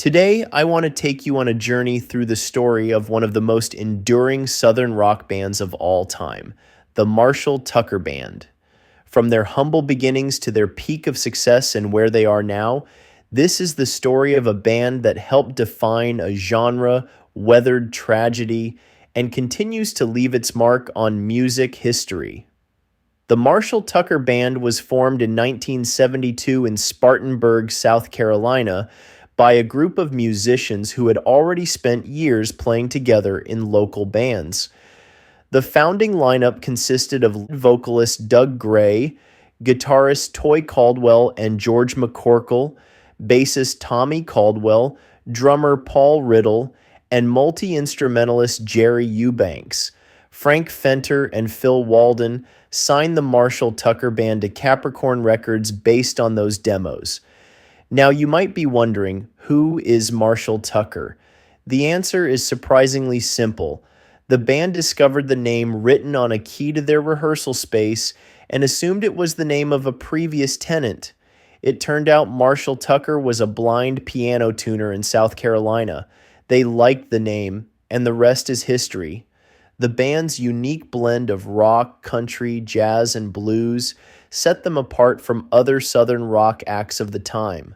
Today, I want to take you on a journey through the story of one of the most enduring Southern rock bands of all time, the Marshall Tucker Band. From their humble beginnings to their peak of success and where they are now, this is the story of a band that helped define a genre, weathered tragedy, and continues to leave its mark on music history. The Marshall Tucker Band was formed in 1972 in Spartanburg, South Carolina, by a group of musicians who had already spent years playing together in local bands. The founding lineup consisted of vocalist Doug Gray, guitarist Toy Caldwell and George McCorkle, bassist Tommy Caldwell, drummer Paul Riddle, and multi-instrumentalist Jerry Eubanks. Frank Fenter and Phil Walden signed the Marshall Tucker Band to Capricorn Records based on those demos. Now, you might be wondering, who is Marshall Tucker? The answer is surprisingly simple. The band discovered the name written on a key to their rehearsal space and assumed it was the name of a previous tenant. It turned out Marshall Tucker was a blind piano tuner in South Carolina. They liked the name, and the rest is history. The band's unique blend of rock, country, jazz, and blues set them apart from other Southern rock acts of the time.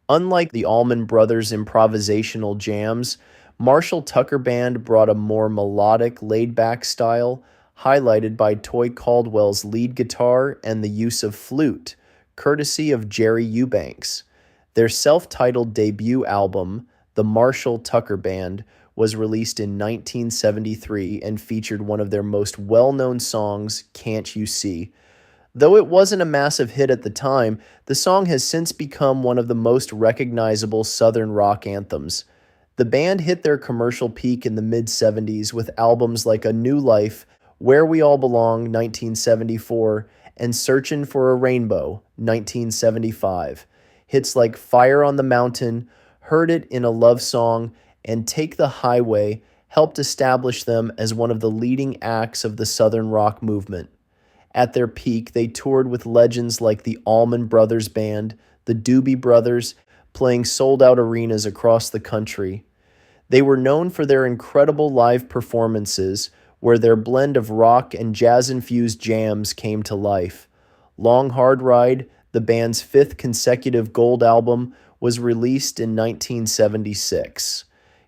Unlike the Allman Brothers improvisational jams, Marshall Tucker Band brought a more melodic, laid-back style, highlighted by Toy Caldwell's lead guitar and the use of flute, courtesy of Jerry Eubanks. Their self-titled debut album, The Marshall Tucker Band, was released in 1973 and featured one of their most well-known songs, Can't You See? Though it wasn't a massive hit at the time, the song has since become one of the most recognizable Southern rock anthems. The band hit their commercial peak in the mid-70s with albums like A New Life, Where We All Belong, 1974, and Searchin' for a Rainbow, 1975. Hits like Fire on the Mountain, Heard It in a Love Song, and Take the Highway helped establish them as one of the leading acts of the Southern rock movement. At their peak, they toured with legends like the Allman Brothers Band, the Doobie Brothers, playing sold-out arenas across the country. They were known for their incredible live performances, where their blend of rock and jazz-infused jams came to life. Long Hard Ride, the band's fifth consecutive gold album, was released in 1976.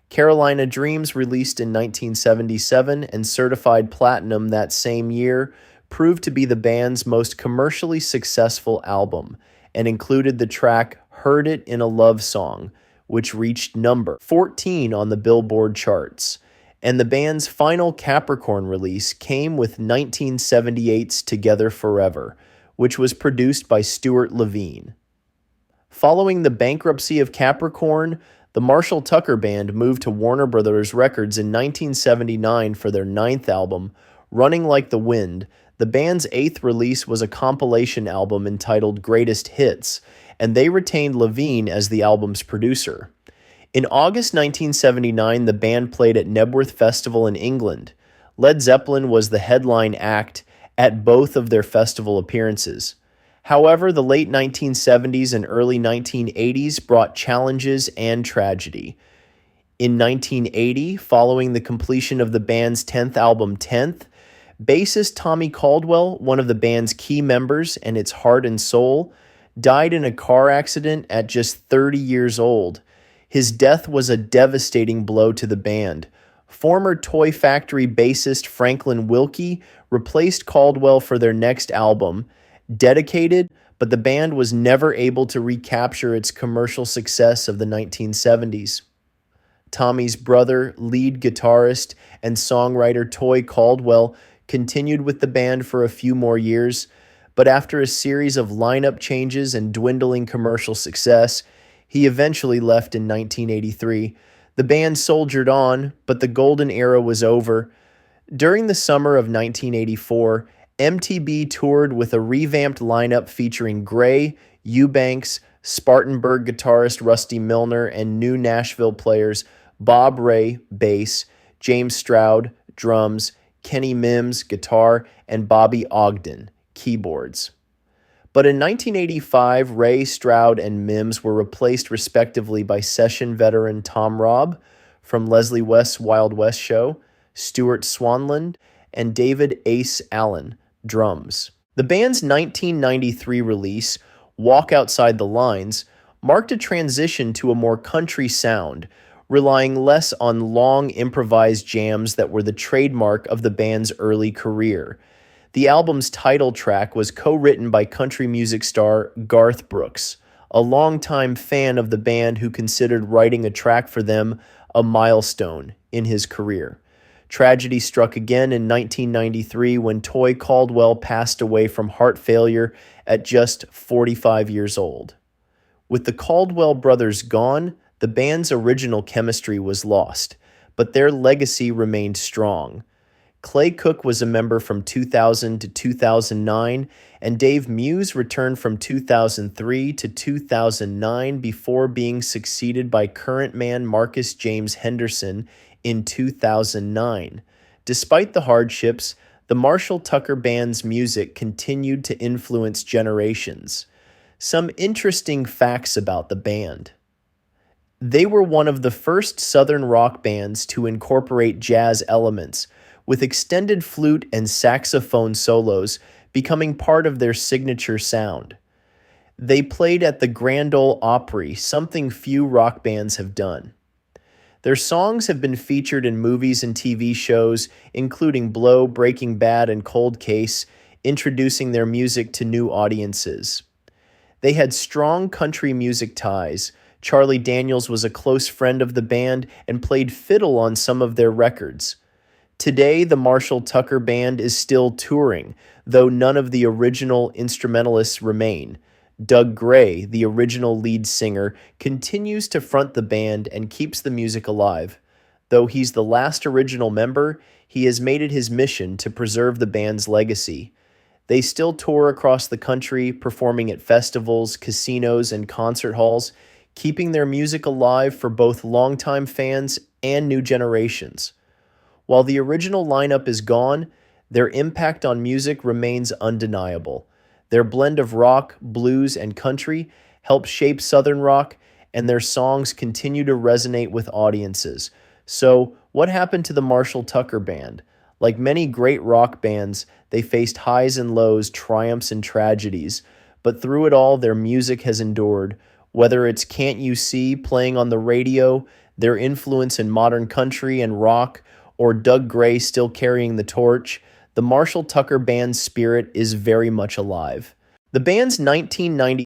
Carolina Dreams, released in 1977 and certified platinum that same year, proved to be the band's most commercially successful album and included the track Heard It in a Love Song, which reached number 14 on the Billboard charts. And the band's final Capricorn release came with 1978's Together Forever, which was produced by Stuart Levine. Following the bankruptcy of Capricorn, the Marshall Tucker Band moved to Warner Brothers Records in 1979 for their ninth album, Running Like the Wind. The band's eighth release was a compilation album entitled Greatest Hits, and they retained Levine as the album's producer. In August 1979, the band played at Knebworth Festival in England. Led Zeppelin was the headline act at both of their festival appearances. However, the late 1970s and early 1980s brought challenges and tragedy. In 1980, following the completion of the band's 10th album, 10th, bassist Tommy Caldwell, one of the band's key members and its heart and soul, died in a car accident at just 30 years old. His death was a devastating blow to the band. Former Toy Factory bassist Franklin Wilkie replaced Caldwell for their next album, Dedicated, but the band was never able to recapture its commercial success of the 1970s. Tommy's brother, lead guitarist, and songwriter Toy Caldwell continued with the band for a few more years, but after a series of lineup changes and dwindling commercial success, he eventually left in 1983. The band soldiered on, but the golden era was over. During the summer of 1984, MTV toured with a revamped lineup featuring Gray, Eubanks, Spartanburg guitarist Rusty Milner, and new Nashville players Bob Ray, bass, James Stroud, drums, Kenny Mims, guitar, and Bobby Ogden, keyboards. But in 1985, Ray, Stroud, and Mims were replaced respectively by session veteran Tom Robb from Leslie West's Wild West show, Stuart Swanland, and David Ace Allen, drums. The band's 1993 release, Walk Outside the Lines, marked a transition to a more country sound, relying less on long improvised jams that were the trademark of the band's early career. The album's title track was co-written by country music star Garth Brooks, a longtime fan of the band who considered writing a track for them a milestone in his career. Tragedy struck again in 1993 when Toy Caldwell passed away from heart failure at just 45 years old. With the Caldwell brothers gone, the band's original chemistry was lost, but their legacy remained strong. Clay Cook was a member from 2000 to 2009, and Dave Muse returned from 2003 to 2009 before being succeeded by current man Marcus James Henderson in 2009. Despite the hardships, the Marshall Tucker Band's music continued to influence generations. Some interesting facts about the band. They were one of the first Southern rock bands to incorporate jazz elements, with extended flute and saxophone solos becoming part of their signature sound. They played at the Grand Ole Opry, something few rock bands have done. Their songs have been featured in movies and TV shows, including Blow, Breaking Bad, and Cold Case, introducing their music to new audiences. They had strong country music ties. Charlie Daniels was a close friend of the band and played fiddle on some of their records. Today, the Marshall Tucker Band is still touring, though none of the original instrumentalists remain. Doug Gray, the original lead singer, continues to front the band and keeps the music alive. Though he's the last original member, he has made it his mission to preserve the band's legacy. They still tour across the country, performing at festivals, casinos, and concert halls, keeping their music alive for both longtime fans and new generations. While the original lineup is gone, their impact on music remains undeniable. Their blend of rock, blues, and country helped shape Southern rock, and their songs continue to resonate with audiences. So, what happened to the Marshall Tucker Band? Like many great rock bands, they faced highs and lows, triumphs and tragedies, but through it all, their music has endured. Whether it's Can't You See playing on the radio, their influence in modern country and rock, or Doug Gray still carrying the torch, the Marshall Tucker Band's spirit is very much alive. The band's 1990